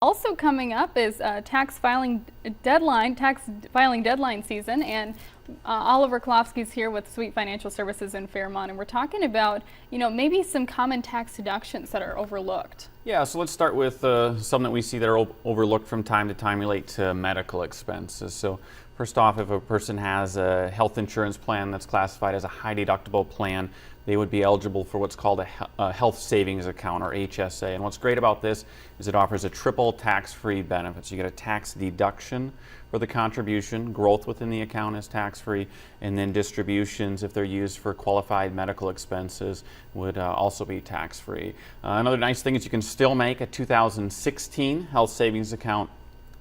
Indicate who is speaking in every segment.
Speaker 1: Also coming up is tax filing deadline season, and Oliver Kollofski is here with Sweet Financial Services in Fairmont, and we're talking about, maybe some common tax deductions that are overlooked.
Speaker 2: Yeah, so let's start with some that we see that are overlooked from time to time relate to medical expenses. So first off, if a person has a health insurance plan that's classified as a high deductible plan, they would be eligible for what's called a health savings account, or HSA. And what's great about this is it offers a triple tax-free benefit. So you get a tax deduction for the contribution, growth within the account is tax-free, and then distributions, if they're used for qualified medical expenses, would also be tax-free. Another nice thing is you can still make a 2016 health savings account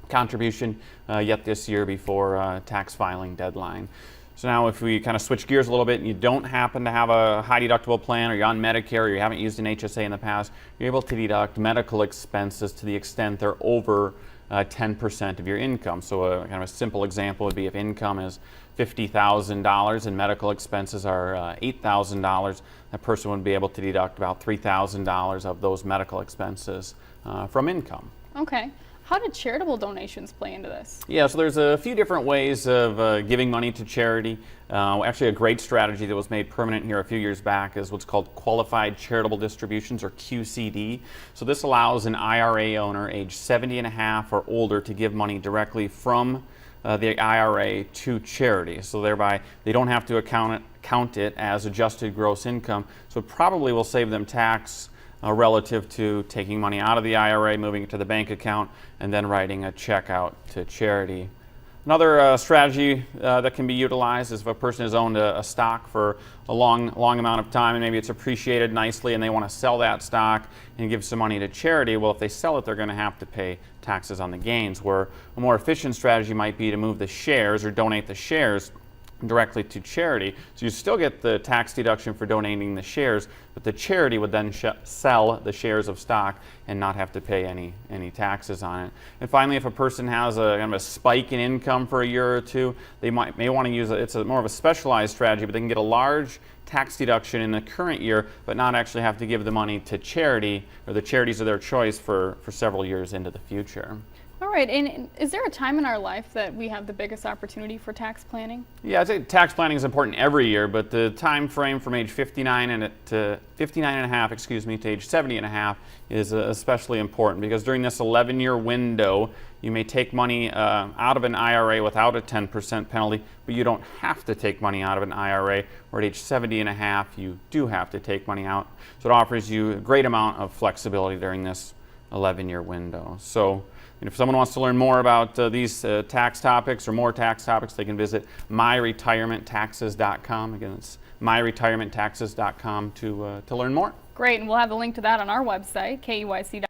Speaker 2: contribution yet this year before tax filing deadline. So now if we kind of switch gears a little bit and you don't happen to have a high deductible plan, or you're on Medicare, or you haven't used an HSA in the past, you're able to deduct medical expenses to the extent they're over 10% of your income. So kind of a simple example would be if income is $50,000 and medical expenses are $8,000, that person would be able to deduct about $3,000 of those medical expenses from income.
Speaker 1: Okay. How do charitable donations play into this?
Speaker 2: Yeah, so there's a few different ways of giving money to charity. Actually, a great strategy that was made permanent here a few years back is what's called qualified charitable distributions, or QCD. So this allows an IRA owner age 70 and a half or older to give money directly from the IRA to charity. So thereby, they don't have to count it as adjusted gross income. So it probably will save them tax relative to taking money out of the IRA, moving it to the bank account, and then writing a check out to charity. Another strategy that can be utilized is if a person has owned a stock for a long amount of time, and maybe it's appreciated nicely and they want to sell that stock and give some money to charity. Well, if they sell it, they're going to have to pay taxes on the gains, where a more efficient strategy might be to move the shares or donate the shares directly to charity. So you still get the tax deduction for donating the shares, but the charity would then sell the shares of stock and not have to pay any taxes on it. And finally, if a person has a kind of a spike in income for a year or two, they may want to use it's more of a specialized strategy, but they can get a large tax deduction in the current year, but not actually have to give the money to charity or the charities of their choice for several years into the future.
Speaker 1: All right, and is there a time in our life that we have the biggest opportunity for tax planning?
Speaker 2: Yeah, I'd say tax planning is important every year, but the time frame from age 59 and a half, to age 70 and a half is especially important, because during this 11-year window, you may take money out of an IRA without a 10% penalty, but you don't have to take money out of an IRA, where at age 70 and a half, you do have to take money out. So it offers you a great amount of flexibility during this 11-year window. So if someone wants to learn more about these tax topics or more tax topics, they can visit myretirementtaxes.com. Again, it's myretirementtaxes.com to learn more.
Speaker 1: Great, and we'll have a link to that on our website, KEYC.com.